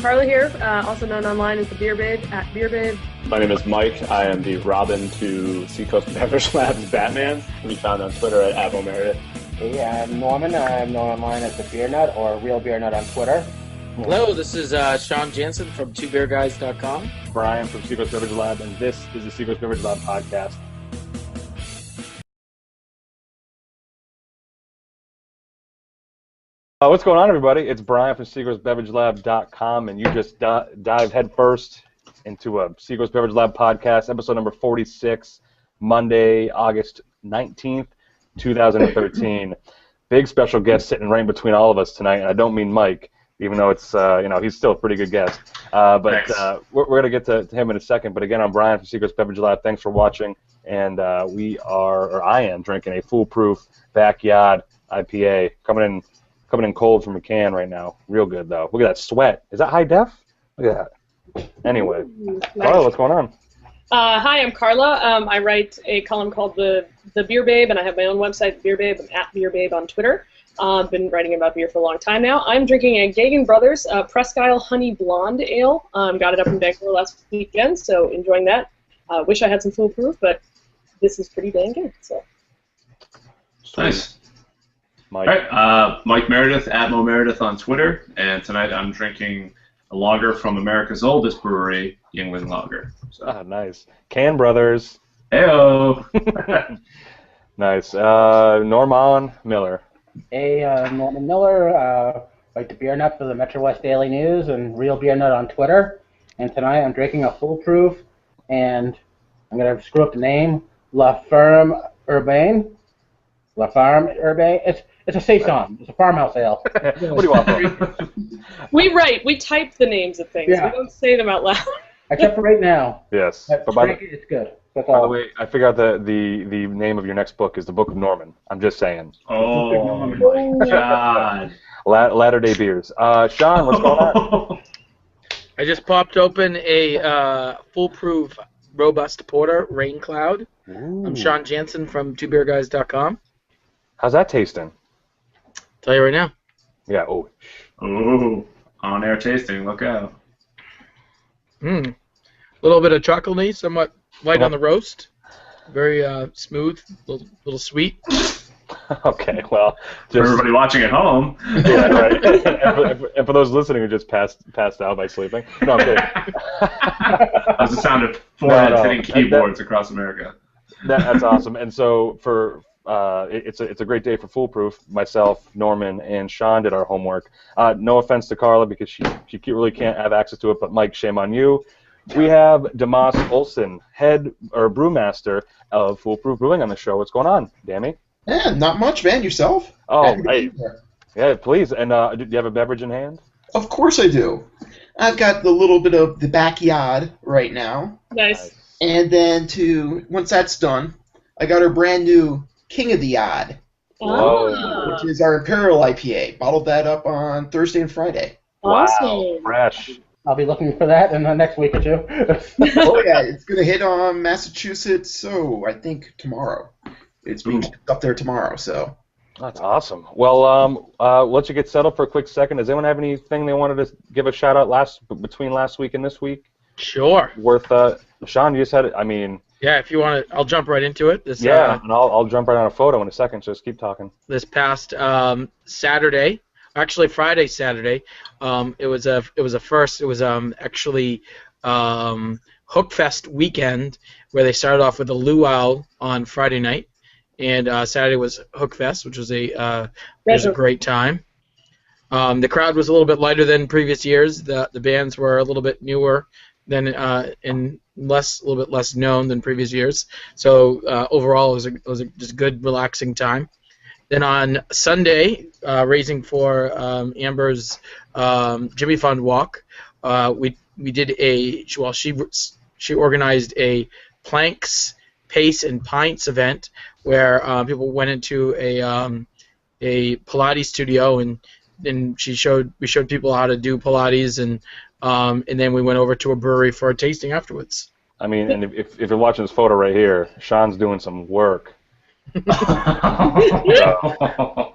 Carla here, also known online as the Beer Babe, at Beer Babe. My name is Mike. I am the Robin to Seacoast Beverage Labs Batman. Can be found on Twitter at Admiral Meredith. Hey, I'm Norman. I'm known online as the Beer Nut or Real Beer Nut on Twitter. Hello, this is Sean Jansen from TwoBeerGuys.com. Brian from Seacoast Beverage Lab, and this is the Seacoast Beverage Lab podcast. What's going on, everybody? It's Brian from SeacoastBeverageLab.com, and you just dived headfirst into a Seacoast Beverage Lab podcast, episode number 46, Monday, August 19th, 2013. Big special guest sitting right in between all of us tonight, and I don't mean Mike, even though it's, he's still a pretty good guest. But we're going to get to him in a second. But again, I'm Brian from Seacoast Beverage Lab. Thanks for watching. And I am drinking a Foolproof Backyard IPA, coming in cold from a can right now. Real good, though. Look at that sweat. Is that high def? Look at that. Anyway. Carla, what's going on? Hi, I'm Carla. I write a column called The Beer Babe, and I have my own website, Beer Babe. I'm at Beer Babe on Twitter. I've been writing about beer for a long time now. I'm drinking a Gagan Brothers Presque Isle Honey Blonde Ale. Got it up in Vancouver last weekend, so enjoying that. Wish I had some Foolproof, but this is pretty dang good. So. Nice. Mike. All right, Mike Meredith, Admiral Meredith on Twitter, and tonight I'm drinking a lager from America's oldest brewery, Yuengling Lager. So. Nice. Can Brothers. Heyo. Nice. Norman Miller. Hey, Norman Miller, like the Beer Nut for the Metro West Daily News and Real Beer Nut on Twitter. And tonight I'm drinking a Foolproof, and I'm going to screw up the name, La Ferme Urbaine. La Ferme Urbaine. It's a saison. It's a farmhouse ale. What do you want, bro? We type the names of things. Yeah. We don't say them out loud. Except for right now. Yes. But By it's good. That's the all. way, I figured out the name of your next book is the Book of Norman. I'm just saying. Oh, my God. Latter-day beers. Sean, what's going on? I just popped open a Foolproof Robust Porter, Rain Cloud. Ooh. I'm Sean Jansen from TwoBeerGuys.com. How's that tasting? Tell you right now. Yeah. Oh. Ooh, on-air tasting. Look out. A little bit of chocolatey, somewhat light on the roast. Very smooth, little sweet. Okay, well, For everybody watching at home. Yeah, right. and for those listening who just passed out by sleeping. No, I'm kidding. That's the sound of foreheads hitting keyboards across America. That's awesome. And so for it's a great day for Foolproof. Myself, Norman, and Sean did our homework. No offense to Carla because she really can't have access to it, but Mike, shame on you. We have Damas Olson, head or brewmaster of Foolproof Brewing on the show. What's going on, Dammy? Yeah, not much, man. Yourself? Oh, hey. Yeah, please. And do you have a beverage in hand? Of course I do. I've got the little bit of the backyard right now. Nice. And then once that's done, I got our brand new King of the Yard, Oh. which is our Imperial IPA. Bottled that up on Thursday and Friday. Awesome. Wow, fresh. I'll be looking for that in the next week or two. Oh, yeah, it's going to hit on Massachusetts, I think tomorrow. It's being shipped up there tomorrow, so. That's awesome. Well, we'll let you get settled for a quick second. Does anyone have anything they wanted to give a shout out between last week and this week? Sure. Worth, Sean, you just had it. I mean. Yeah, if you want to, I'll jump right into it. And I'll jump right on a photo in a second. So just keep talking. This past Saturday, actually Friday, Saturday, it was a first. It was actually Hookfest weekend where they started off with a luau on Friday night, and Saturday was Hookfest, which was a great time. The crowd was a little bit lighter than previous years. The bands were a little bit newer than and a little bit less known than previous years. So overall, it was just a good, relaxing time. Then on Sunday, raising for Amber's Jimmy Fund Walk, we did she organized a planks, pace, and pints event where people went into a Pilates studio and we showed people how to do Pilates and then we went over to a brewery for a tasting afterwards. I mean, and if you're watching this photo right here, Sean's doing some work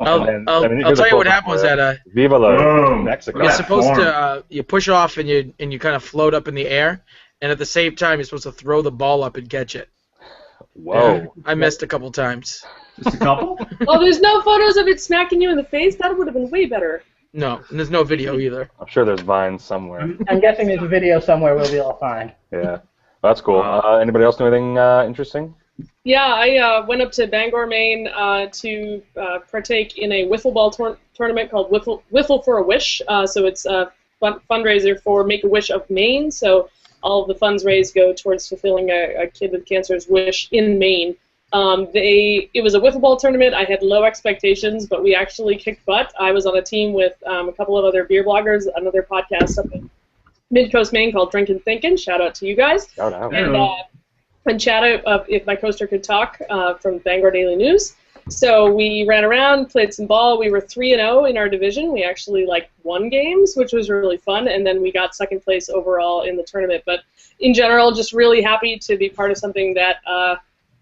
I'll tell you what happened was that Viva la Boom. Mexico. you're That supposed form. to you push off and you kind of float up in the air, and at the same time you're supposed to throw the ball up and catch it. Whoa. Yeah, I missed a couple times. Just a couple? Oh, there's no photos of it smacking you in the face? That would have been way better. No, and there's no video either. I'm sure there's vines somewhere. I'm guessing there's a video somewhere we'll be able to find. Yeah. That's cool. Anybody else do anything interesting? Yeah, I went up to Bangor, Maine to partake in a wiffle ball tournament called Wiffle for a Wish. So it's a fundraiser for Make-A-Wish of Maine. So all of the funds raised go towards fulfilling a kid with cancer's wish in Maine. It was a wiffle ball tournament. I had low expectations, but we actually kicked butt. I was on a team with a couple of other beer bloggers, another podcast up in Mid-Coast, Maine called Drinkin' Thinkin'. Shout out to you guys. Shout out. And Chad, if my coaster could talk, from Bangor Daily News. So we ran around, played some ball. We were 3-0 in our division. We actually won games, which was really fun, and then we got second place overall in the tournament. But in general, just really happy to be part of something that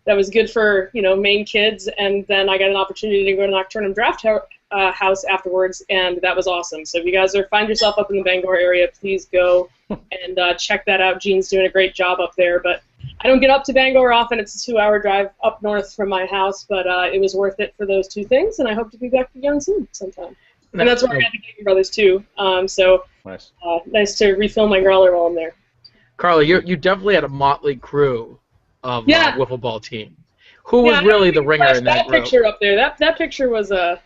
was good for Maine kids. And then I got an opportunity to go to Nocturnum Draft House afterwards, and that was awesome. So if you guys find yourself up in the Bangor area, please go and check that out. Gene's doing a great job up there, but I don't get up to Bangor often. It's a 2-hour drive up north from my house, but it was worth it for those two things, and I hope to be back again soon sometime. And that's where I got the Gaming Brothers too. So Nice. Nice to refill my growler while I'm there. Carla, you definitely had a motley crew of wiffle ball team. Who was Yeah, really the ringer in that group? picture up there? That picture was a.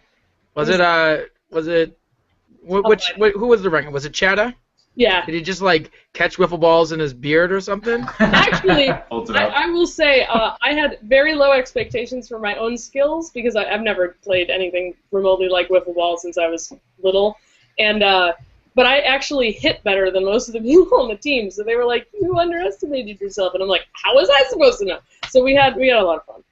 Who was the ringer? Was it Chada? Yeah. Did he just catch wiffle balls in his beard or something? Actually, Holds it up. I will say I had very low expectations for my own skills because I've never played anything remotely like wiffle ball since I was little, and but I actually hit better than most of the people on the team. So they were like, "You underestimated yourself," and I'm like, "How was I supposed to know?" So we had a lot of fun.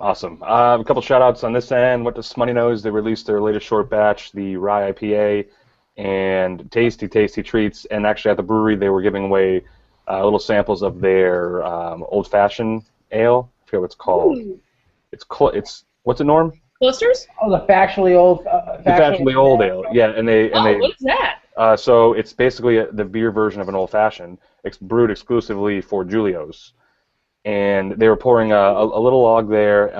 Awesome. A couple shout-outs on this end. What does Smoney Knows? They released their latest short batch, the Rye IPA, and tasty treats. And actually at the brewery, they were giving away little samples of their old-fashioned ale. I forget what it's called. Ooh. It's what's it, Norm? Clusters? Oh, the factually old. Factually old ale. Yeah, and they What is that? so it's basically the beer version of an old-fashioned. It's brewed exclusively for Julio's. And they were pouring a little log there,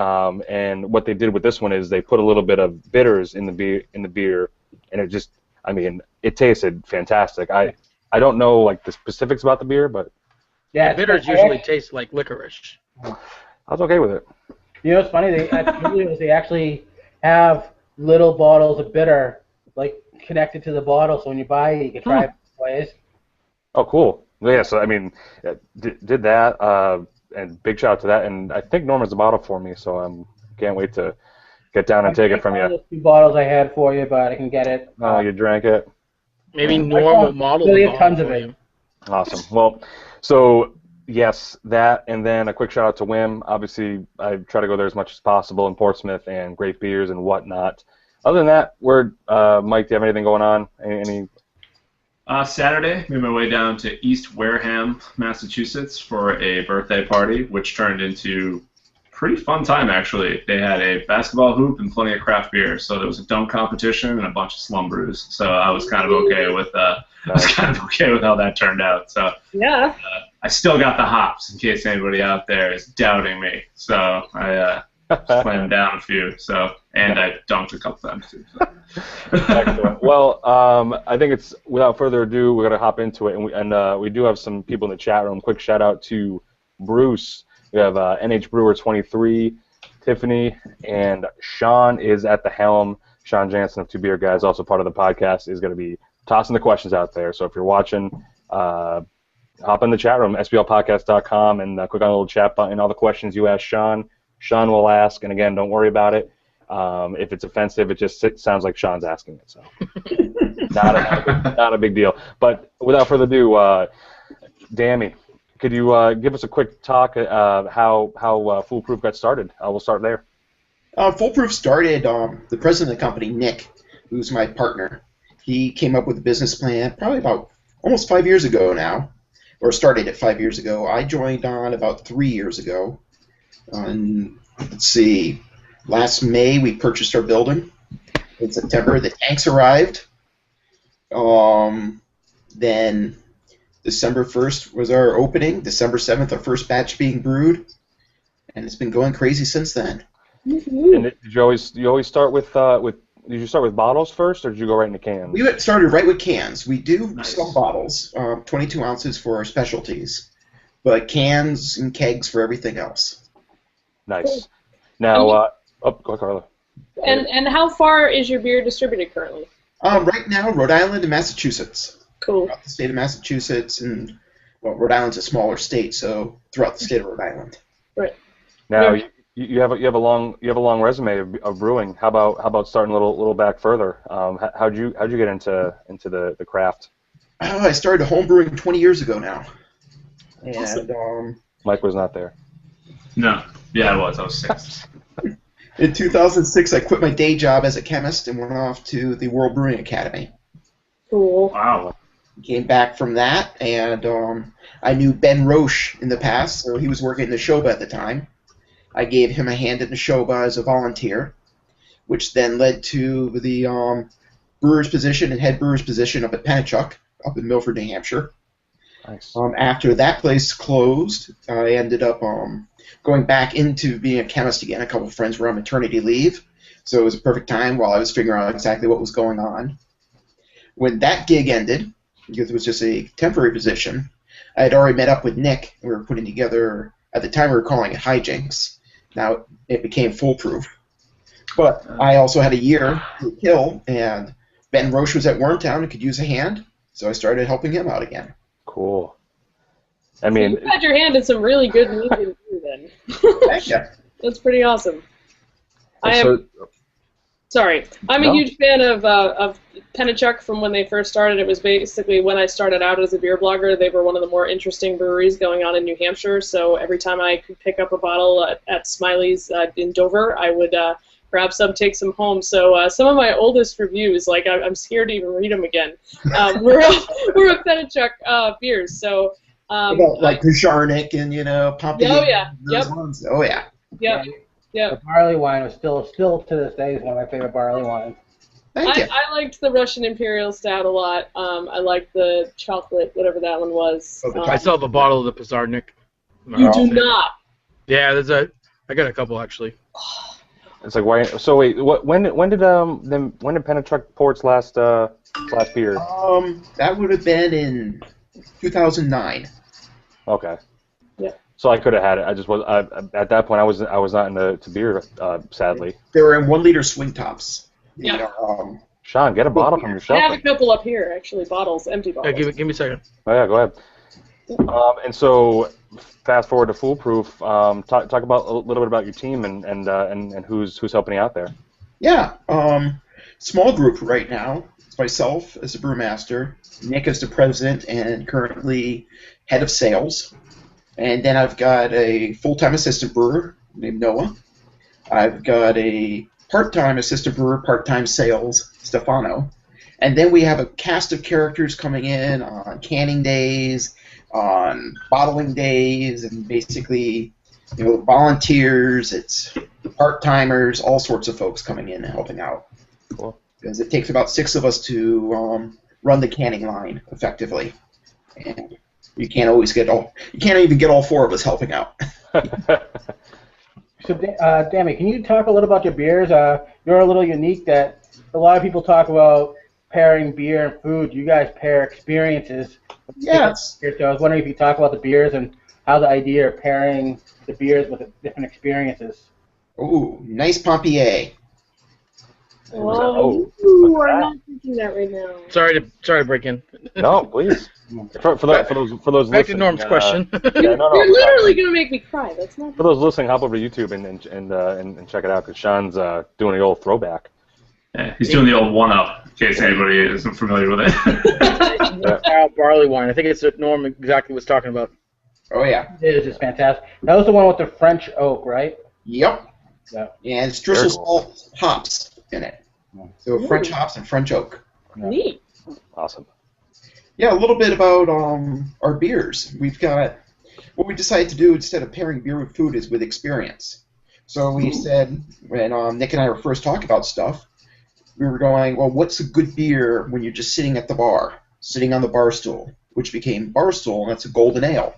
and what they did with this one is they put a little bit of bitters in the beer, and it just, it tasted fantastic. I don't know the specifics about the beer, but Yeah, bitters usually taste like licorice. I was okay with it. You know, it's funny. At Julio's, they actually have little bottles of bitter connected to the bottle, so when you buy it, you can try it both ways. Oh, cool. Yeah, so did that. And big shout out to that, and I think Norm has a bottle for me, so I can't wait to get down and take it from you. The 2 bottles I had for you, but I can get it. Oh, you drank it? Maybe Norm will model Really the have tons bottle of for it. you. Awesome. Well, so yes, that, and then a quick shout out to Wim. Obviously, I try to go there as much as possible in Portsmouth and great beers and whatnot. Other than that, Mike, do you have anything going on? Any Saturday, made my way down to East Wareham, Massachusetts for a birthday party, which turned into a pretty fun time, actually. They had a basketball hoop and plenty of craft beer, so there was a dunk competition and a bunch of slum brews. So I was kind of okay with how that turned out. So Yeah. I still got the hops in case anybody out there is doubting me. So I slammed down a few. So and I dunked a couple times too. So. Excellent. Well, I think it's without further ado, we're gonna hop into it, and we do have some people in the chat room. Quick shout out to Bruce. We have NH Brewer 23, Tiffany, and Sean is at the helm. Sean Jansen of Two Beer Guys, also part of the podcast, is going to be tossing the questions out there. So if you're watching, hop in the chat room, sblpodcast.com, and click on the little chat button. All the questions you ask Sean will ask. And again, don't worry about it. If it's offensive, it just sounds like Sean's asking it. So not a big deal. But without further ado, Dammy, could you give us a quick talk how Foolproof got started? We'll start there. Foolproof started, the president of the company, Nick, who's my partner. He came up with a business plan probably about almost 5 years ago now, or started it 5 years ago. I joined on about 3 years ago. And let's see, last May we purchased our building. In September, the tanks arrived. Then December 1st was our opening. December 7th, our first batch being brewed, and it's been going crazy since then. And did you always start with did you start with bottles first, or did you go right into cans? We started right with cans. We do Nice. some bottles, 22 ounces for our specialties, but cans and kegs for everything else. Nice. Now, go ahead, Carla. And how far is your beer distributed currently? Right now, Rhode Island and Massachusetts. Cool. Throughout the state of Massachusetts, and well, Rhode Island's a smaller state, so throughout the state of Rhode Island. Right. Now Yeah. you have a long resume of brewing. How about starting a little back further? How'd you get into the craft? Oh, I started home brewing 20 years ago now, and Mike was not there. No. Yeah, I was 6. in 2006 I quit my day job as a chemist and went off to the World Brewing Academy. Cool. Wow. Came back from that, and I knew Ben Roche in the past, so he was working in the Shoba at the time. I gave him a hand in the Shoba as a volunteer, which then led to the brewer's position and head brewer's position up at Pennachuck, up in Milford, New Hampshire. Nice. After that place closed, I ended up going back into being a chemist again. A couple of friends were on maternity leave, so it was a perfect time while I was figuring out exactly what was going on. When that gig ended, because it was just a temporary position, I had already met up with Nick. We were putting together, at the time we were calling it Hijinks. Now it became Foolproof. But I also had a year to kill, and Ben Roche was at Wormtown and could use a hand, so I started helping him out again. Cool. I mean, You had your hand in some really good medium beer then. Thank you. That's pretty awesome. so, Sorry, I'm No. a huge fan of Pennachuck from when they first started. It was basically when I started out as a beer blogger. They were one of the more interesting breweries going on in New Hampshire. So every time I could pick up a bottle at Smiley's in Dover, I would grab some, take some home. So some of my oldest reviews, like I'm scared to even read them again, were of Pennachuck beers. So Like Kujarnik and, Pompey. Oh, yeah. Those Yep. ones. Oh, yeah. Yep. The barley wine was still to this day is one of my favorite barley wines. Thank you. I liked the Russian Imperial Stout a lot. I liked the chocolate, whatever that one was. Oh, the I still have a bottle of the Pizarnik. You do not. Yeah, I got a couple actually. it's like why? So wait, when did Pennachuck Ports last beer? That would have been in 2009. Okay. Yeah. So I could have had it. I just was at that point. I was not into beer, sadly. They were in 1 liter swing tops. Yeah. Sean, get a bottle from your I shelf. have a couple up here, actually, bottles, empty Yeah, bottles. give me a second. Oh yeah, go ahead. And so, fast forward to Foolproof. Talk about a little bit about your team and who's helping you out there. Yeah. Small group right now. It's myself as the brewmaster, Nick as the president and currently head of sales. And then I've got a full-time assistant brewer named Noah. I've got a part-time assistant brewer, part-time sales, Stefano. And then we have a cast of characters coming in on canning days, on bottling days, and basically, volunteers, it's part-timers, all sorts of folks coming in and helping out. Cool. Because it takes about 6 of us to run the canning line effectively. And you can't even get all 4 of us helping out. So, Dammy, can you talk a little about your beers? You're a little unique that a lot of people talk about pairing beer and food. You guys pair experiences. Yes. So I was wondering if you could talk about the beers and how the idea of pairing the beers with different experiences. Ooh, nice Pompier. Oh, what's you are that? not thinking that right now. Sorry to break in. No, please. For those Back to listening, Norm's question. Yeah, no. You're literally going to make me cry. That's not For those listening, hop over to YouTube and check it out because Sean's doing the old throwback. Yeah, he's doing the old one-up, in case anybody isn't familiar with it. Barley wine. I think it's what Norm exactly was talking about. Oh, yeah. It is just fantastic. That was the one with the French oak, right? Yep. Yeah. And it's Driscoll Very cool. Salt hops in it. So French hops and French oak. neat. Awesome. Yeah, a little bit about our beers. We've got what we decided to do instead of pairing beer with food is with experience. So we said, when Nick and I were first talking about stuff, we were going, well, what's a good beer when you're just sitting at the bar, sitting on the bar stool, which became Barstool, and that's a golden ale.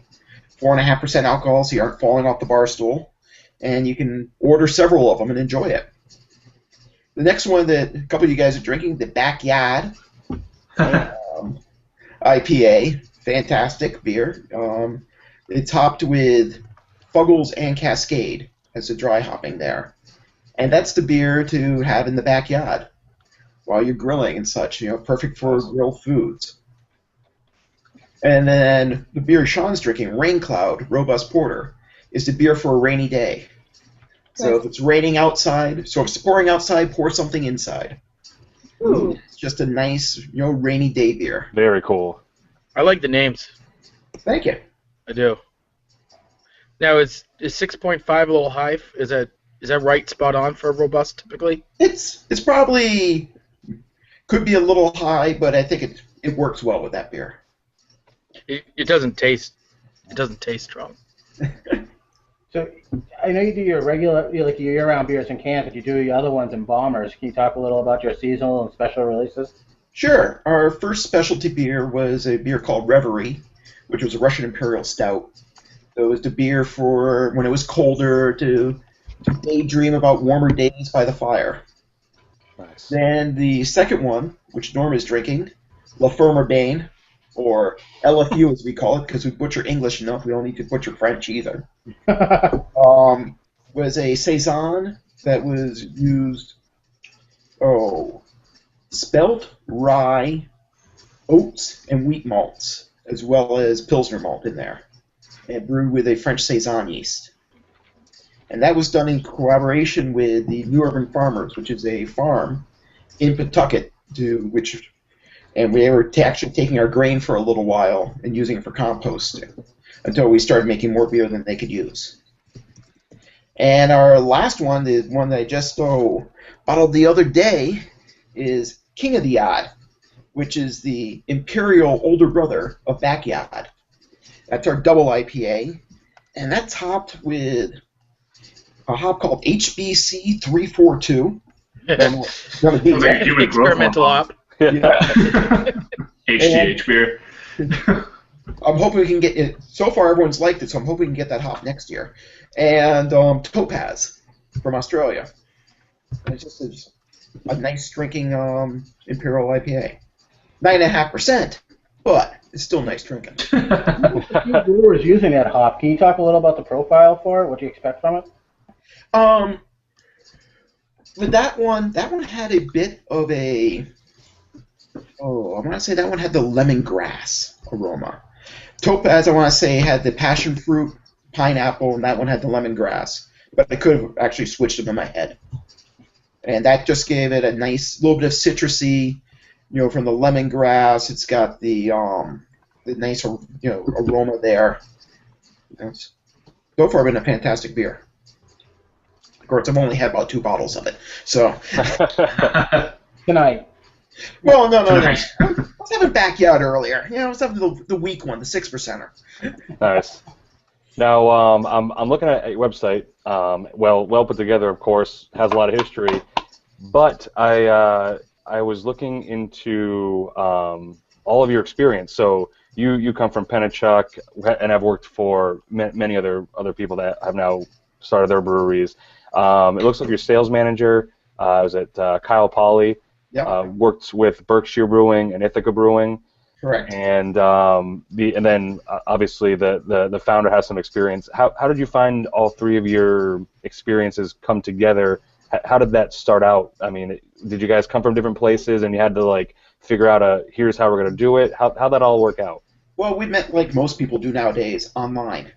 4.5% alcohol, so you aren't falling off the bar stool, and you can order several of them and enjoy it. The next one that a couple of you guys are drinking, the Backyard IPA, fantastic beer. It's hopped with Fuggles and Cascade as a dry hopping there. And that's the beer to have in the backyard while you're grilling and such, perfect for grilled foods. And then the beer Sean's drinking, Rain Cloud Robust Porter, is the beer for a rainy day. So if it's raining outside, so if it's pouring outside, pour something inside. Ooh. It's just a nice, rainy day beer. Very cool. I like the names. Thank you. I do. Now, is 6.5 a little high? Is that right, spot on for robust typically? It's probably could be a little high, but I think it works well with that beer. It doesn't taste strong. So I know you do your regular, your year-round beers in cans, but you do your other ones in bombers. Can you talk a little about your seasonal and special releases? Sure. Our first specialty beer was a beer called Reverie, which was a Russian Imperial Stout. So it was the beer for when it was colder to daydream about warmer days by the fire. Nice. Then the second one, which Norm is drinking, La Ferme Urbane, or LFU as we call it, because we butcher English enough, we don't need to butcher French either. Was a Saison that was used, spelt, rye, oats, and wheat malts, as well as Pilsner malt in there, and brewed with a French Saison yeast. And that was done in collaboration with the New Urban Farmers, which is a farm in Pawtucket, and we were actually taking our grain for a little while and using it for composting until we started making more beer than they could use. And our last one, the one that I just bottled the other day, is King of the Odd, which is the Imperial older brother of Backyard. That's our double IPA, and that's hopped with a hop called HBC 342. Experimental hop. Yeah. HGH beer. I'm hoping we can get it. So far, everyone's liked it, so I'm hoping we can get that hop next year. And Topaz from Australia. And it's just a nice drinking Imperial IPA. 9.5%, but it's still nice drinking. A few brewers using that hop. Can you talk a little about the profile for it? What do you expect from it? With that one had a bit of a. I want to say that one had the lemongrass aroma. Topaz, I want to say, had the passion fruit, pineapple, and that one had the lemongrass. But I could have actually switched them in my head. And that just gave it a nice little bit of citrusy, from the lemongrass. It's got the nice, aroma there. So far, been a fantastic beer. Of course, I've only had about 2 bottles of it. So. Tonight. Well, no. I was having Backyard earlier. I was having the weak one, the 6%er. Nice. Now, I'm looking at your website. Well put together, of course, has a lot of history. But I was looking into all of your experience. So you come from Pennachuck, and have worked for many other people that have now started their breweries. It looks like your sales manager was at Kyle Pauley. Yep. Worked with Berkshire Brewing and Ithaca Brewing. Correct. And then obviously the founder has some experience. How did you find all 3 of your experiences come together? How did that start out? I mean, did you guys come from different places and you had to figure out here's how we're gonna do it? How'd that all work out? Well, we met like most people do nowadays, online.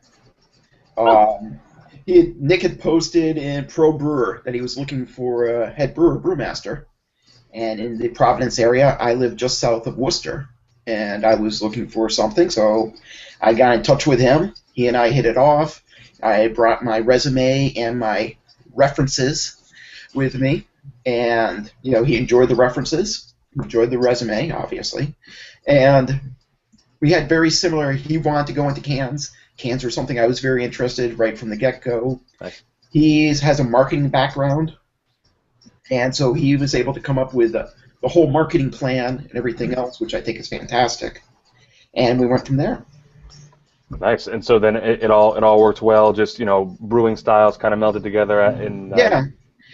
Nick had posted in Pro Brewer that he was looking for a head brewmaster. And in the Providence area, I live just south of Worcester, and I was looking for something, so I got in touch with him. He and I hit it off. I brought my resume and my references with me, and he enjoyed the references, enjoyed the resume, obviously, and we had very similar. He wanted to go into cans. Cans were something I was very interested right from the get-go. Nice. He has a marketing background, and so he was able to come up with the whole marketing plan and everything else, which I think is fantastic. And we went from there. Nice. And so then it all worked well. Just brewing styles kind of melted together in Yeah.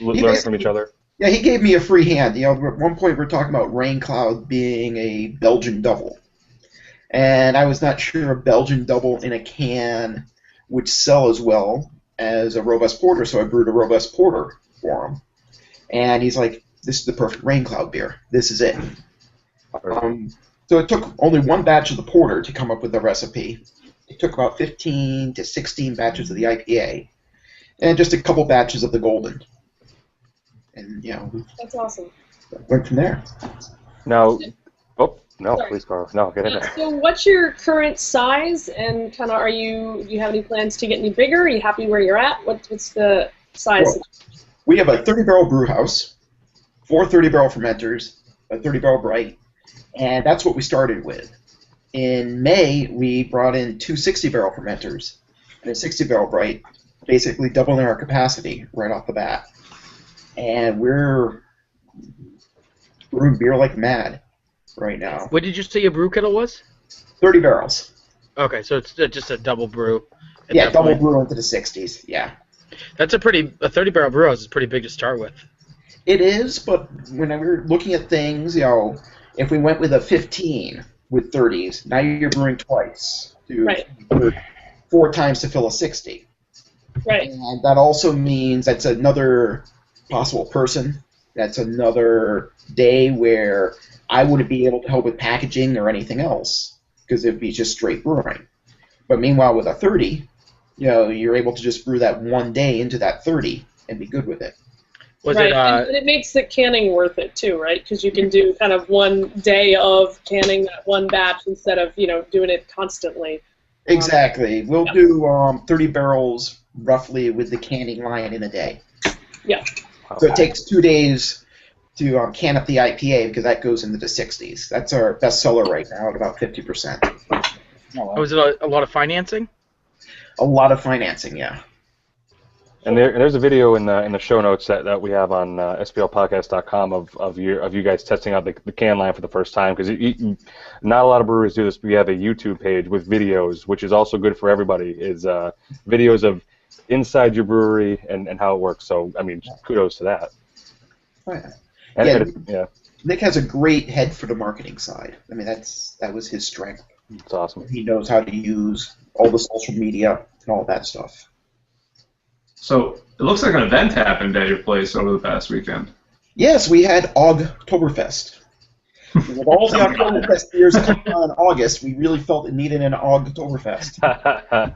learning from each other. Yeah, he gave me a free hand. At one point we were talking about Rain Cloud being a Belgian double. And I was not sure a Belgian double in a can would sell as well as a robust porter, so I brewed a robust porter for him. And he's like, this is the perfect Rain Cloud beer. This is it. So it took only one batch of the porter to come up with the recipe. It took about 15 to 16 batches of the IPA, and just a couple batches of the golden. And, That's awesome. Went from there. Now, no, Sorry. please, Carl. No, get in there. So what's your current size, and kind of do you have any plans to get any bigger? Are you happy where you're at? What's the size? Well, we have a 30-barrel brew house, 4 30-barrel fermenters, a 30-barrel bright, and that's what we started with. In May, we brought in 2 60-barrel fermenters and a 60-barrel bright, basically doubling our capacity right off the bat. And we're brewing beer like mad right now. What did you say your brew kettle was? 30 barrels. Okay, so it's just a double brew. Yeah, double brew into the 60s, yeah. That's a 30-barrel brew house is pretty big to start with. It is, but when we're looking at things, if we went with a 15 with 30s, now you're brewing twice. Right. 4 times to fill a 60. Right. And that also means that's another possible person. That's another day where I wouldn't be able to help with packaging or anything else because it'd be just straight brewing. But meanwhile, with a 30, you're able to just brew that one day into that 30 and be good with it. And it makes the canning worth it too, right? Because you can do kind of one day of canning that one batch instead of doing it constantly. Exactly. We'll do 30 barrels roughly with the canning line in a day. Yeah. So it takes 2 days to can up the IPA because that goes into the 60s. That's our best seller right now at about 50%. Was it a lot of financing? A lot of financing, yeah. And there's a video in the show notes that we have on splpodcast.com of you guys testing out the can line for the first time, because not a lot of breweries do this. We have a YouTube page with videos, which is also good for everybody. Is videos of inside your brewery and how it works. So I mean, kudos to that. Oh, yeah. Yeah. Nick has a great head for the marketing side. I mean, that was his strength. It's awesome. He knows how to use all the social media and all that stuff. So it looks like an event happened at your place over the past weekend. Yes, we had Oktoberfest. With all the Oktoberfest beers coming on in August, we really felt it needed an Oktoberfest.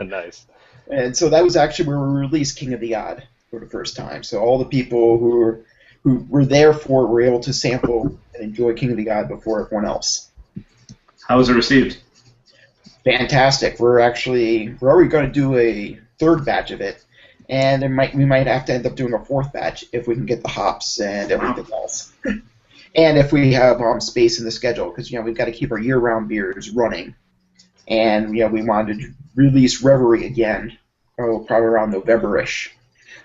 Nice. And so that was actually where we released King of the Odd for the first time. So all the people who were there for it were able to sample and enjoy King of the Odd before everyone else. How was it received? Fantastic. We're already going to do a 3rd batch of it. And we might have to end up doing a 4th batch if we can get the hops and everything else. And if we have space in the schedule, because we've got to keep our year-round beers running. And we wanted to release Reverie again, probably around November-ish.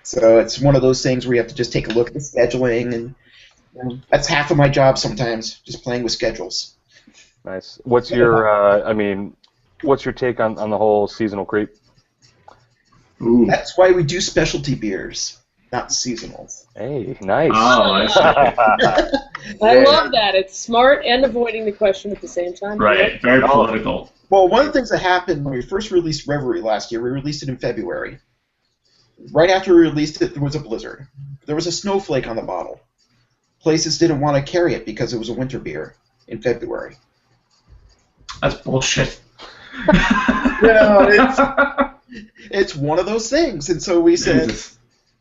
So it's one of those things where you have to just take a look at the scheduling, and that's half of my job sometimes, just playing with schedules. Nice. What's your what's your take on the whole seasonal creep? Ooh. That's why we do specialty beers, not seasonals. Hey, nice. Oh, I see. I love that. It's smart and avoiding the question at the same time. Right, very political. Well, one of the things that happened when we first released Reverie last year, we released it in February. Right after we released it, there was a blizzard. There was a snowflake on the bottle. Places didn't want to carry it because it was a winter beer in February. That's bullshit. It's one of those things. And so we said, Jesus.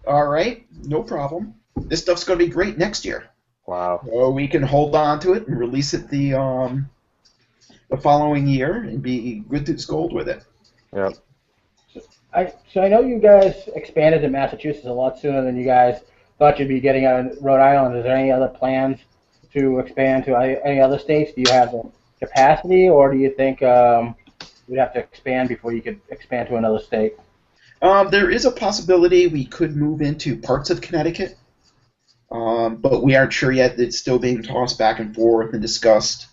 all right, no problem. This stuff's going to be great next year. Wow. So we can hold on to it and release it the following year and be good as gold with it. Yep. So I know you guys expanded to Massachusetts a lot sooner than you guys thought you'd be getting out of Rhode Island. Is there any other plans to expand to any other states? Do you have the capacity, or do you think you'd have to expand before you could expand to another state? There is a possibility we could move into parts of Connecticut, but we aren't sure yet. It's still being tossed back and forth and discussed.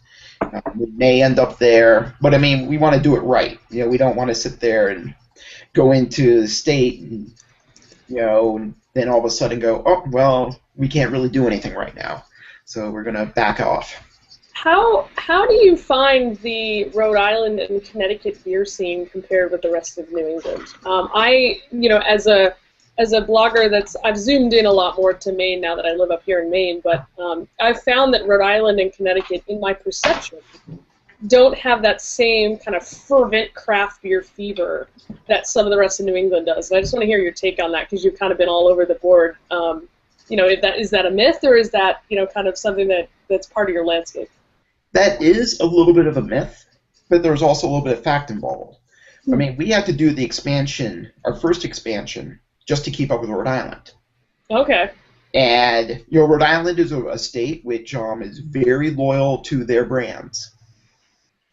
We may end up there, but I mean, we want to do it right. We don't want to sit there and go into the state and and then all of a sudden go, oh, well, we can't really do anything right now, so we're going to back off. How do you find the Rhode Island and Connecticut beer scene compared with the rest of New England? As a blogger, I've zoomed in a lot more to Maine now that I live up here in Maine, but I've found that Rhode Island and Connecticut, in my perception, don't have that same kind of fervent craft beer fever that some of the rest of New England does. And I just want to hear your take on that because you've kind of been all over the board. Is that a myth or is that kind of something that's part of your landscape? That is a little bit of a myth, but there's also a little bit of fact involved. I mean, we had to do the expansion, our first expansion, just to keep up with Rhode Island. Okay. And Rhode Island is a state which is very loyal to their brands.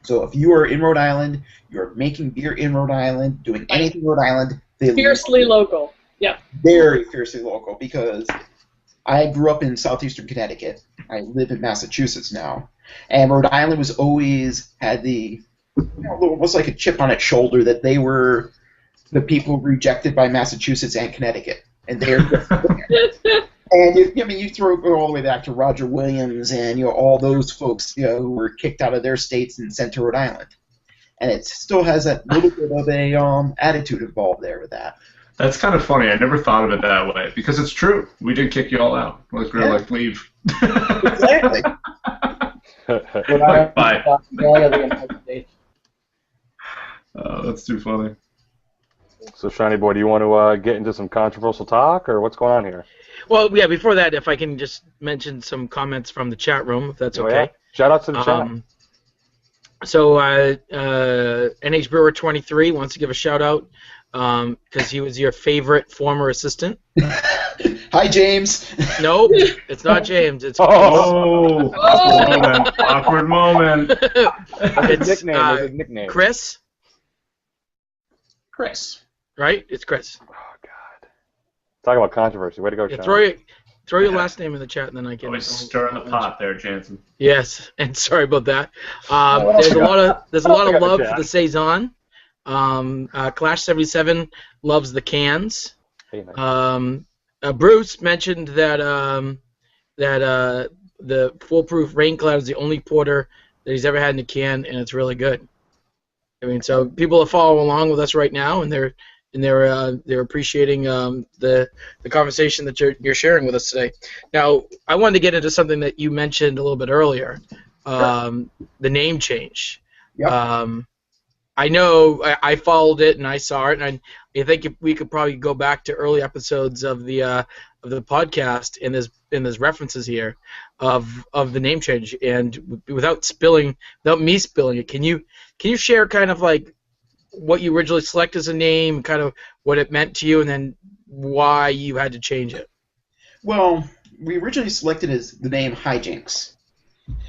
So if you are in Rhode Island, you're making beer in Rhode Island, doing anything in Rhode Island, they fiercely local. Yeah. Very fiercely local, because I grew up in southeastern Connecticut. I live in Massachusetts now, and Rhode Island was always had the almost like a chip on its shoulder that they were the people rejected by Massachusetts and Connecticut, and they're. And you throw it all the way back to Roger Williams and all those folks who were kicked out of their states and sent to Rhode Island, and it still has that little bit of a attitude involved there with that. That's kind of funny. I never thought of it that way because it's true. We did kick you all out. Like we were like, leave. Exactly. Bye. That's too funny. So, Shiny Boy, do you want to get into some controversial talk, or what's going on here? Well, yeah, before that, if I can just mention some comments from the chat room, if that's okay. Yeah. Shout out to the chat. So, NH Brewer 23 wants to give a shout out because he was your favorite former assistant. Hi, James. Nope, it's not James. It's awkward moment. It's his nickname. Chris. Chris. Right? It's Chris. Oh, God. Talk about controversy. Way to go, Sean. Throw your last name in the chat, and then I can. Always stirring the pot there, Jansen. Yes, and sorry about that. There's a lot of love for the saison. Clash 77 loves the cans. Hey, man. Bruce mentioned that the Foolproof Rain Cloud is the only porter that he's ever had in a can, and it's really good. I mean, so people are following along with us right now, and they're appreciating the conversation that you're sharing with us today. Now, I wanted to get into something that you mentioned a little bit earlier, the name change. Yep. I know I followed it and I saw it, and I think if we could probably go back to early episodes of the podcast, and there's references here of the name change. And without me spilling it, can you share kind of like what you originally selected as a name, kind of what it meant to you, and then why you had to change it? Well, we originally selected as the name Hijinks.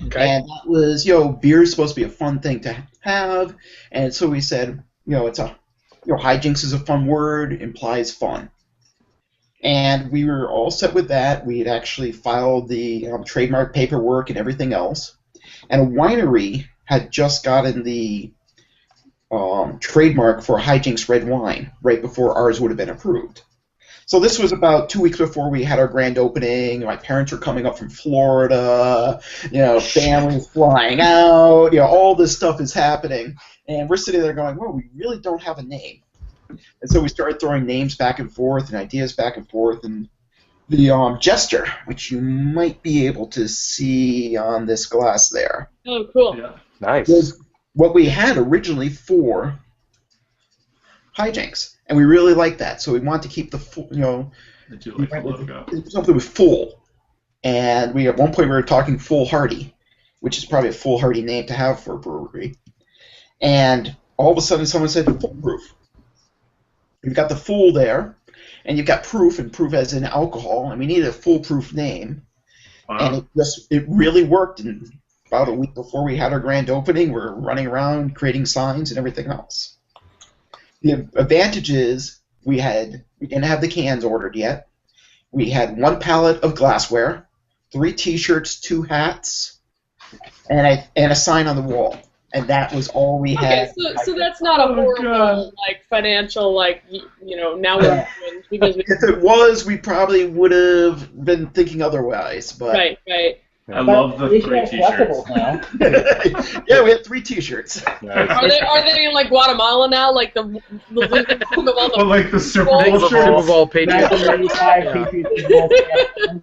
Okay. And that was, beer is supposed to be a fun thing to have, and so we said, it's hijinks is a fun word, implies fun. And we were all set with that. We had actually filed the trademark paperwork and everything else. And a winery had just gotten the trademark for Hijinks red wine right before ours would have been approved. So this was about 2 weeks before we had our grand opening. My parents were coming up from Florida. Families flying out. All this stuff is happening. And we're sitting there going, well, we really don't have a name. And so we started throwing names back and forth and ideas back and forth. And the gesture, which you might be able to see on this glass there. Oh, cool. Yeah. Nice. Was what we had originally for Hijinks. And we really liked that. So we wanted to keep the full, I do like the logo. something with full. And at one point we were talking foolhardy, which is probably a foolhardy name to have for a brewery. And all of a sudden someone said Foolproof. You've got the fool there, and you've got proof, and proof as in alcohol, and we needed a foolproof name. Wow. And it really worked. And about a week before we had our grand opening, we're running around creating signs and everything else. The advantage is, we didn't have the cans ordered yet. We had 1 pallet of glassware, 3 T-shirts, 2 hats, and a sign on the wall. And that was all we had. Okay, so that's not a horrible financial now we're ruined because if it was, we probably would have been thinking otherwise. But right. I love the 3 T-shirts. Yeah, we had 3 T-shirts. Nice. Are they in like Guatemala now? Like the like the Super Bowl Bowl shirts. Super Bowl Patriots. 1985 Patriots Super Bowl.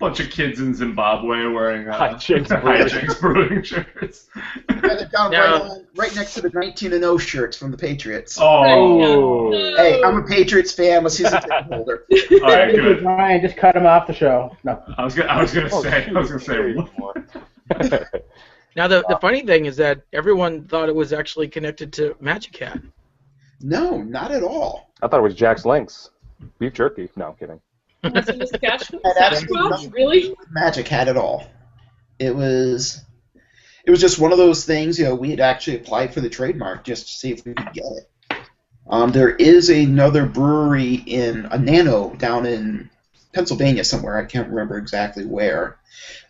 Bunch of kids in Zimbabwe wearing Hijinks Brewing shirts. Yeah, they're down right next to the 19-0 shirts from the Patriots. Oh. Hey, I'm a Patriots fan. I'm a season ticket holder. All right, good. Ryan, just cut him off the show. No. I was gonna say. Now the funny thing is that everyone thought it was actually connected to Magic Hat. No, not at all. I thought it was Jack's Links. Beef jerky. No, I'm kidding. That's in the Saskatchewan? Had absolutely nothing to Really? do with Magic Hat at all. It was just one of those things. We had actually applied for the trademark just to see if we could get it. There is another brewery in a Nano down in Pennsylvania somewhere. I can't remember exactly where.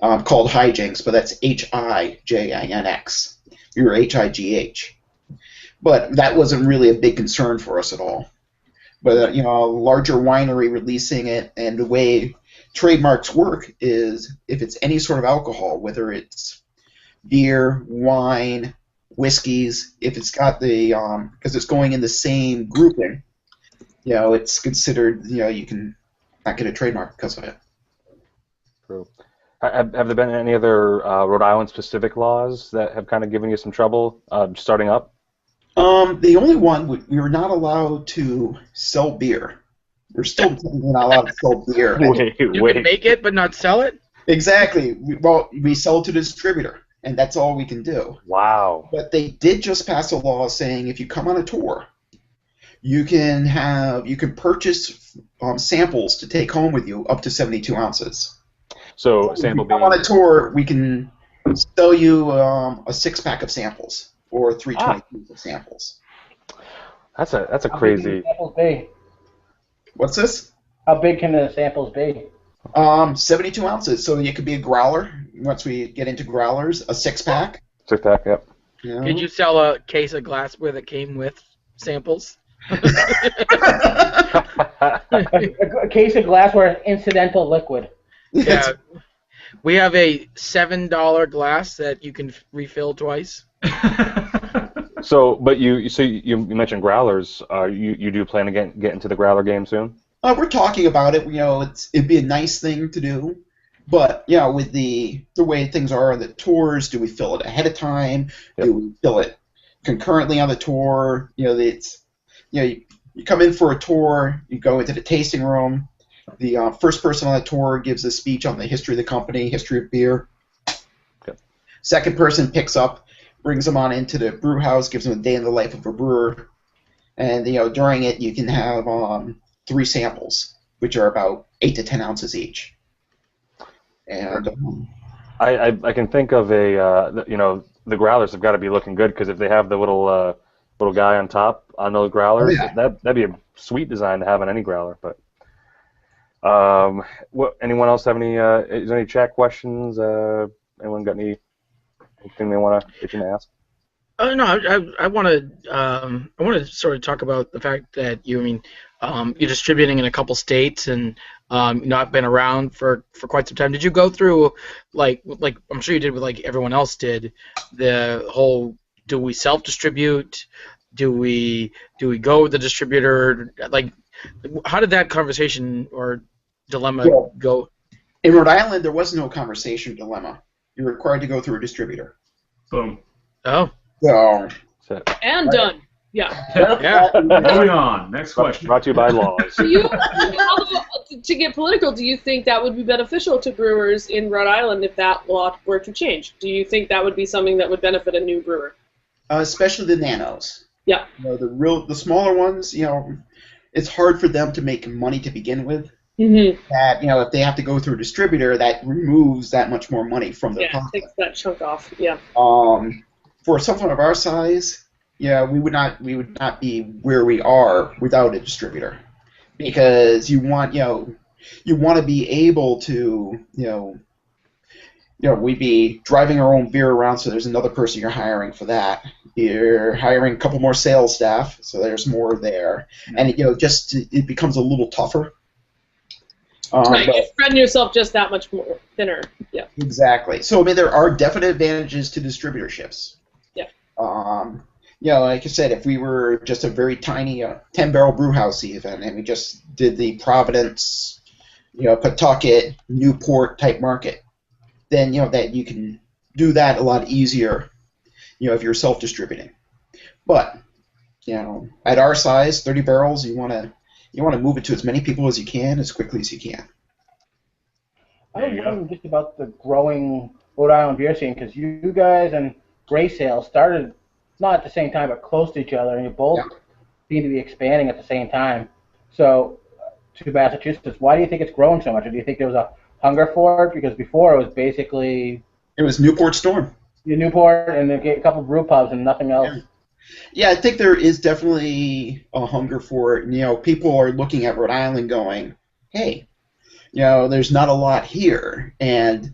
Called Hijinks, but that's Hijinx. We were High. But that wasn't really a big concern for us at all. But a larger winery releasing it, and the way trademarks work is if it's any sort of alcohol, whether it's beer, wine, whiskeys, if it's got the because it's going in the same grouping, it's considered you can not get a trademark because of it. True. Have there been any other Rhode Island specific laws that have kind of given you some trouble starting up? The only one, we were not allowed to sell beer. We're still not allowed to sell beer. You can make it but not sell it? Exactly. We sell it to the distributor, and that's all we can do. Wow. But they did just pass a law saying if you come on a tour, you can purchase samples to take home with you up to 72 ounces. So sample if you come on a tour, we can sell you a 6-pack of samples. Or 322 of samples. That's a How crazy. big can the samples be? What's this? How big can the samples be? 72 ounces. So it could be a growler. Once we get into growlers, a 6-pack. 6-pack, yep. Did you sell a case of glassware that came with samples? A case of glassware, incidental liquid. Yeah. We have a $7 glass that you can refill twice. So, but you mentioned growlers. You do plan to get into the growler game soon? We're talking about it. It'd be a nice thing to do, but with the way things are on the tours, do we fill it ahead of time? Yep. Do we fill it concurrently on the tour? You come in for a tour, you go into the tasting room. The first person on the tour gives a speech on the history of the company, history of beer. Okay. Second person picks up, brings them on into the brew house, gives them a day in the life of a brewer, and during it you can have 3 samples, which are about 8 to 10 ounces each. And I can think of the growlers have got to be looking good because if they have the little guy on top on those growlers, that'd be a sweet design to have on any growler. But anyone else have any? Is there any chat questions? Anyone got anything they want to ask? No, I want to sort of talk about the fact that you're distributing in a couple states and not been around for quite some time. Did you go through like I'm sure you did with like everyone else did, the whole do we self-distribute? Do we go with the distributor? Like, how did that conversation or dilemma go? In Rhode Island, there was no conversation dilemma. You're required to go through a distributor. Boom. Oh. So. And done. Yeah. Yeah. Moving on. Next question. Brought to you by laws. To get political, do you think that would be beneficial to brewers in Rhode Island if that law were to change? Do you think that would be something that would benefit a new brewer? Especially the nanos. Yeah. The smaller ones, it's hard for them to make money to begin with. Mm-hmm. That if they have to go through a distributor, that removes that much more money from their pocket. Takes that chunk off. Yeah. For someone of our size, yeah, we would not be where we are without a distributor, because you want to be able to, we'd be driving our own beer around, so there's another person you're hiring for that. You're hiring a couple more sales staff, so there's more there, and just it becomes a little tougher. Right, But you're spreading yourself just that much more thinner. Yeah. exactly. So I mean, there are definite advantages to distributorships. Yeah. Like I said, if we were just a very tiny 10-barrel brew house even, and we just did the Providence, Pawtucket, Newport type market, then that you can do that a lot easier, if you're self-distributing. But at our size, 30 barrels, you want to move it to as many people as you can, as quickly as you can. I was wondering just about the growing Rhode Island beer scene, because you guys and Gray Sales started not at the same time, but close to each other, and you both seem to be expanding at the same time. So, to Massachusetts, why do you think it's growing so much? Or do you think there was a hunger for it? Because before it was basically It was Newport Storm. Newport and a couple of brew pubs and nothing else. Yeah, I think there is definitely a hunger for it. People are looking at Rhode Island going, hey, there's not a lot here, and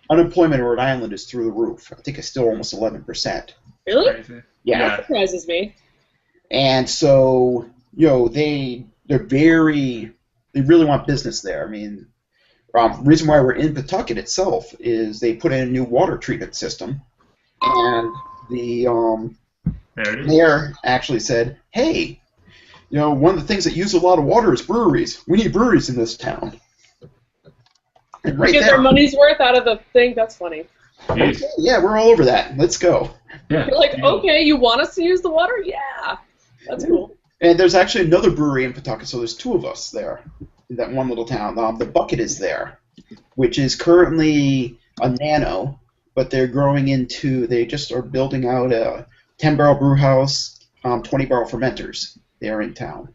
unemployment in Rhode Island is through the roof. I think it's still almost 11%. Really? Crazy. Yeah. That surprises me. And so, they really want business there. I mean, the reason why we're in Pawtucket itself is they put in a new water treatment system, and the mayor actually said, hey, one of the things that use a lot of water is breweries. We need breweries in this town. And right Get there, their money's worth out of the thing. That's funny. Jeez. yeah, we're all over that. Let's go. Yeah. You're like, okay, you want us to use the water? Yeah. That's cool. And there's actually another brewery in Pawtucket, so there's two of us there in that one little town. The Bucket is there, which is currently a nano, but they just are building out a 10-barrel brew house, 20-barrel fermenters there in town.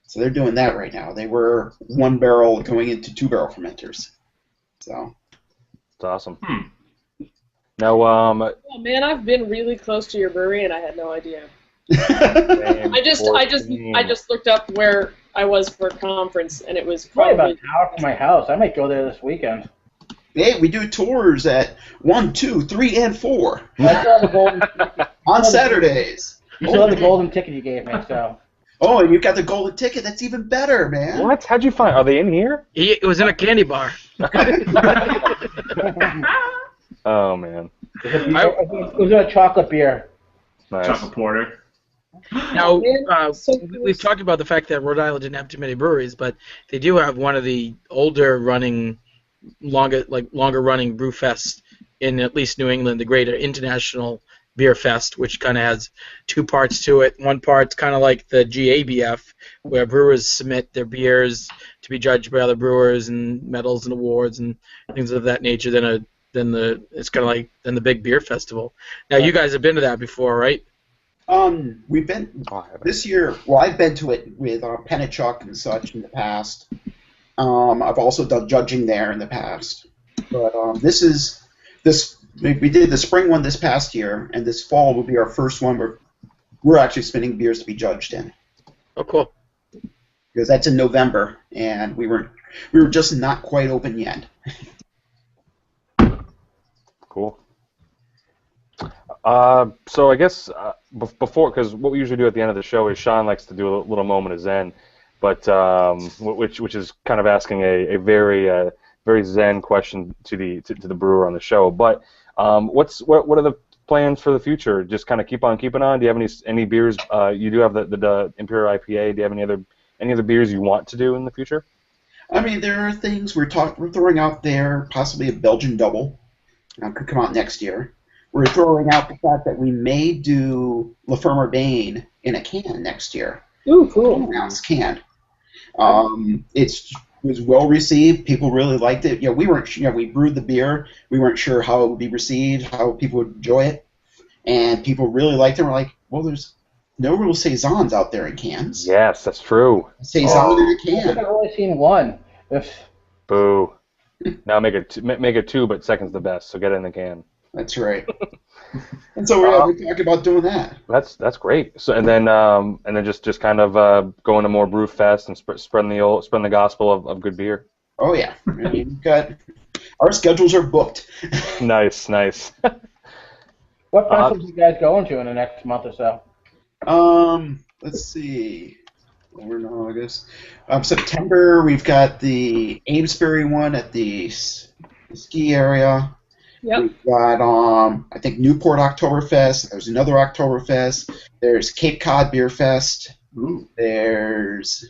So they're doing that right now. They were 1-barrel going into 2-barrel fermenters. So. It's awesome. Now, Oh man, I've been really close to your brewery and I had no idea. I just looked up where I was for a conference and it was Probably about probably an hour from my house. I might go there this weekend. Hey, we do tours at 1, 2, 3, and 4 I still have the golden ticket. on Saturdays. You still have the golden ticket you gave me, so. Oh, and you've got the golden ticket. That's even better, man. what? How'd you find? Are they in here? It was in a candy bar. Oh man, It was a chocolate beer. nice. Chocolate porter. Now, so we've talked about the fact that Rhode Island didn't have too many breweries, but they do have one of the longer running brew fests in at least New England, the Greater International Beer Fest, which kind of has two parts to it. One part's kind of like the GABF, where brewers submit their beers to be judged by other brewers and medals and awards and things of that nature. Then the big beer festival. Now, you guys have been to that before, right? We've been this year. Well, I've been to it with Pennachuck and such in the past. I've also done judging there in the past. But we did the spring one this past year, and this fall will be our first one where we're actually spinning beers to be judged in. Oh, cool. Because that's in November, and we were just not quite open yet. Cool. So I guess before, because what we usually do at the end of the show is Sean likes to do a little moment of Zen, but which is kind of asking a very very Zen question to the brewer on the show. But what are the plans for the future? Just kind of keep on keeping on. Do you have any beers? You do have the Imperial IPA. Do you have any other beers you want to do in the future? I mean, there are things we're throwing out there. Possibly a Belgian double could come out next year. We're throwing out the fact that we may do La Ferme Urbane in a can next year. Ooh, cool. 1-ounce can. It was well received. People really liked it. We weren't. We brewed the beer. We weren't sure how it would be received, how people would enjoy it, and people really liked it. We're like, well, there's no real saisons out there in cans. Yes, that's true. Saison in a I think can. I've only seen one. Boo. Now make it two, but second's the best. So get it in the can. That's right. And so we're talking about doing that. That's great. So and then just kind of going to more brew fest and spreading the gospel of good beer. Oh yeah, I mean, we've got our schedules are booked. Nice. What festivals are you guys going to in the next month or so? Let's see. We're in August. September, we've got the Amesbury one at the ski area. Yep. We've got, I think, Newport Oktoberfest. There's another Oktoberfest. There's Cape Cod Beer Fest. Ooh. There's...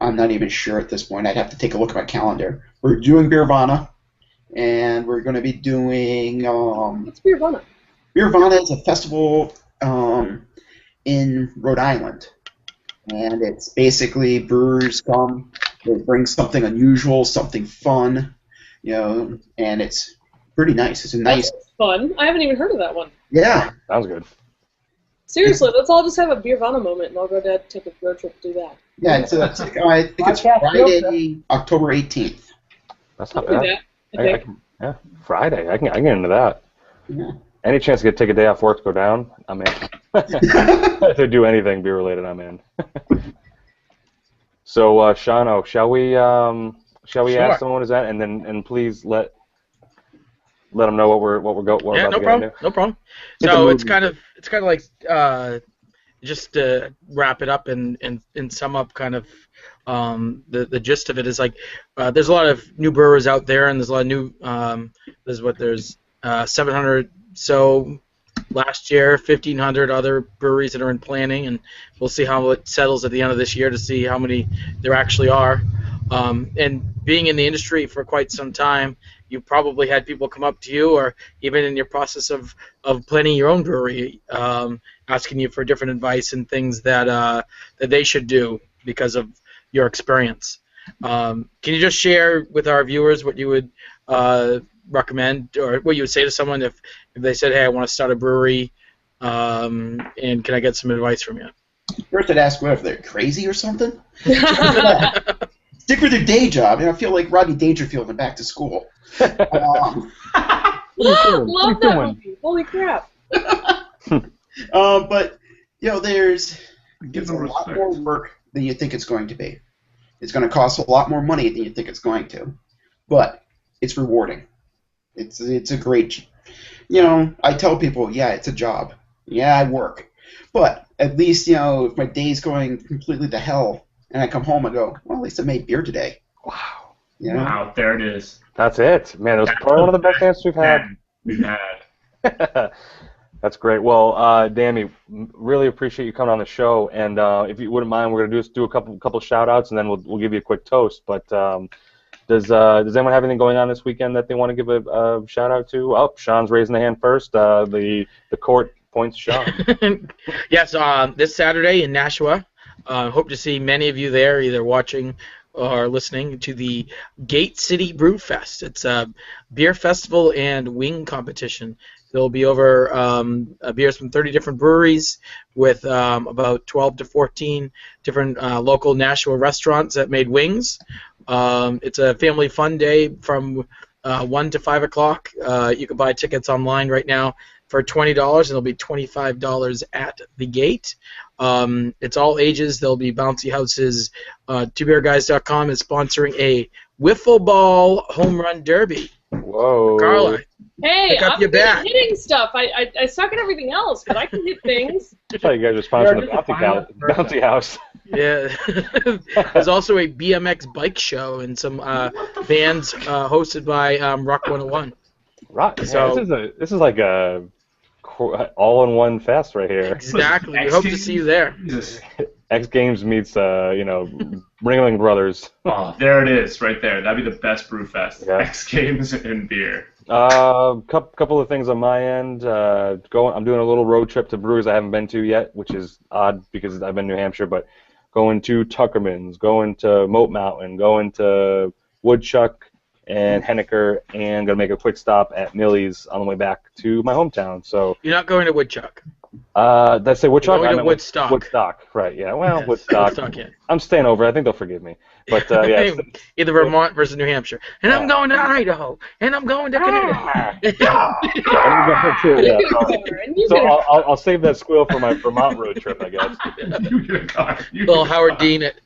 I'm not even sure at this point. I'd have to take a look at my calendar. We're doing Beervana, and we're going to be doing... What's Beervana? Beervana is a festival in Rhode Island. And it's basically brewers come, they bring something unusual, something fun, and it's pretty nice. It's a nice... That's fun. I haven't even heard of that one. Yeah. Sounds good. Seriously, let's all just have a Beervana moment, and I'll go to take a road trip to do that. Yeah, I think it's Friday, October 18th. That's not I'll do bad. that, I think. Friday. I can get into that. Yeah. Any chance to take a day off work to go down, I'm in. To do anything beer related, I'm in. So, Shano, shall we Sure. ask someone what is that, and please let them know what we're about to get into. No problem. Hit the So movie. it's kind of like just to wrap it up and sum up kind of the gist of it is like there's a lot of new brewers out there, and there's a lot of new there's 700 so last year, 1,500 other breweries that are in planning, and we'll see how it settles at the end of this year to see how many there actually are. And being in the industry for quite some time, you probably had people come up to you, or even in your process of planning your own brewery, asking you for different advice and things that they should do because of your experience. Can you just share with our viewers what you would recommend, or what you would say to someone if they said, "Hey, I want to start a brewery, and can I get some advice from you?" First, I'd ask if they're crazy or something. Stick with your day job. I feel like Rodney Dangerfield in Back to School. Love that movie. Holy crap. But there's Give a them lot respect. more work than you think it's going to be. It's going to cost a lot more money than you think it's going to, but it's rewarding. It's a great. I tell people, yeah, it's a job. Yeah, I work, but at least if my day's going completely to hell and I come home and go, well, at least I made beer today. Wow. Wow, there it is. That's it, man. It was probably one of the best answers we've had. That's great. Well, Dammy, really appreciate you coming on the show. And if you wouldn't mind, we're gonna do a couple shout outs, and then we'll give you a quick toast. But does anyone have anything going on this weekend that they want to give a shout out to? Oh, Sean's raising the hand first. The court points to Sean. Yes, this Saturday in Nashua. Hope to see many of you there, either watching or listening to the Gate City Brew Fest. It's a beer festival and wing competition. There'll be over beers from 30 different breweries with about 12 to 14 different local Nashua restaurants that made wings. It's a family fun day from 1 to 5 o'clock. You can buy tickets online right now for $20, and it'll be $25 at the gate. It's all ages. There'll be bouncy houses. TwoBeerGuys.com is sponsoring a wiffle ball home run derby. Whoa. Carla, Hey, pick up I'm your good at bat. hitting stuff. I suck at everything else, but I can hit things. I thought you guys were sponsoring You're just a violent the bouncy house. Yeah. There's also a BMX bike show and some bands hosted by Rock 101. Right. So- This is like a all-in-one fest right here. Exactly. We hope to see you there. Jesus. X Games meets Ringling Brothers. Oh, there it is, right there. That'd be the best brew fest. Yeah. X Games and beer. Couple of things on my end. I'm doing a little road trip to breweries I haven't been to yet, which is odd because I've been in New Hampshire. But going to Tuckerman's, going to Moat Mountain, going to Woodchuck and Henniker, and gonna make a quick stop at Millie's on the way back to my hometown. So You're not going to Woodchuck. Did I say Woodstock? Going to I meant Woodstock. Woodstock, right? Yeah. Well, Yes, Woodstock. Woodstock, yeah. I'm staying over. I think they'll forgive me. But yeah. Either Vermont versus New Hampshire. And I'm going to Idaho. And I'm going to Connecticut. So I'll save that squeal for my Vermont road trip, I guess. You get a car. Little Howard Dean it.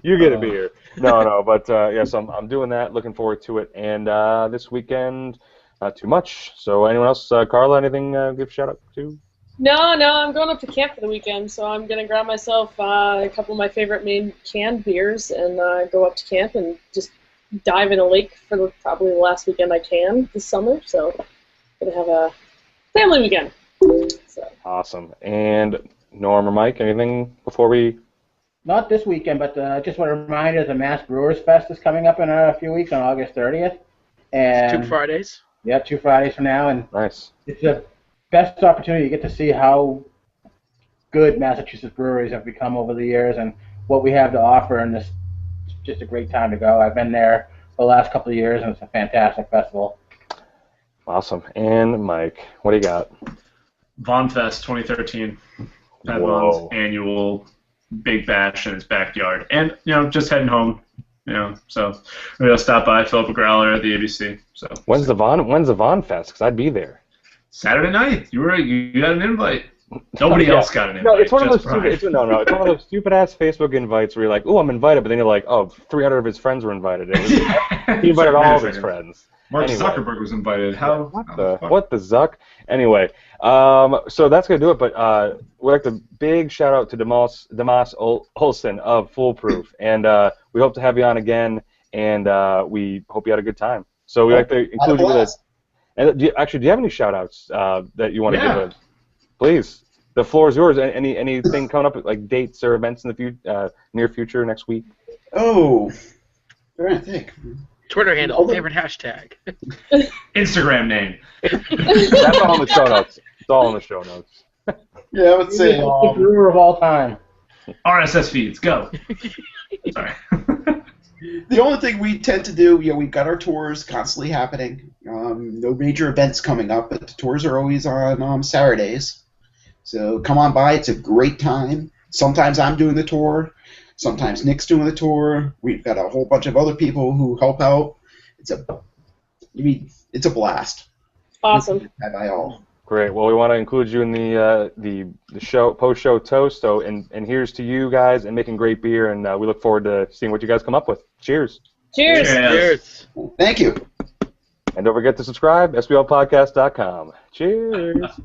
You get a beer. No, but yes, I'm doing that. Looking forward to it. And this weekend, not too much. So anyone else, Carla, anything give a shout out to? No, I'm going up to camp for the weekend, so I'm going to grab myself a couple of my favorite Maine canned beers and go up to camp and just dive in a lake for probably the last weekend I can this summer. So I'm going to have a family weekend. So. Awesome. And Norm or Mike, anything before we... Not this weekend, but just want to remind you the Mass Brewers Fest is coming up in a few weeks on August 30th. And 2 Fridays. Yeah, 2 Fridays from now. And nice. It's the best opportunity to get to see how good Massachusetts breweries have become over the years and what we have to offer, and it's just a great time to go. I've been there the last couple of years, and it's a fantastic festival. Awesome. And Mike, what do you got? VonFest 2013. Padmon's annual big bash in his backyard. And, just heading home. So maybe I'll stop by, fill up a growler at the ABC. So when's the VonFest? Because I'd be there. Saturday night. You got an invite. Nobody else got an invite. No, it's one of those Brian. it's one of those stupid ass Facebook invites where you're like, oh, I'm invited, but then you're like, oh, 300 of his friends were invited. He invited all of his friends. Mark Zuckerberg was invited. What the Zuck? Anyway, so that's gonna do it. But we'd like to big shout out to Damas Olson of Foolproof, and we hope to have you on again. And we hope you had a good time. So we'd like to include you with us. And do you have any shout outs that you want to give? Please, the floor is yours. Anything coming up, like dates or events in the near future, next week? Oh, I think. Twitter handle, favorite hashtag. Instagram name. That's all in the show notes. It's all in the show notes. Yeah, I would say the brewer of all time. RSS feeds, go. Sorry. The only thing we tend to do, we've got our tours constantly happening. No major events coming up, but the tours are always on Saturdays. So come on by. It's a great time. Sometimes I'm doing the tour. Sometimes Nick's doing the tour. We've got a whole bunch of other people who help out. It's a blast. Awesome. By all. Great. Well, we want to include you in the show post-show toast. So, and here's to you guys and making great beer, and we look forward to seeing what you guys come up with. Cheers. Cheers. Cheers. Thank you. And don't forget to subscribe, sblpodcast.com. Cheers.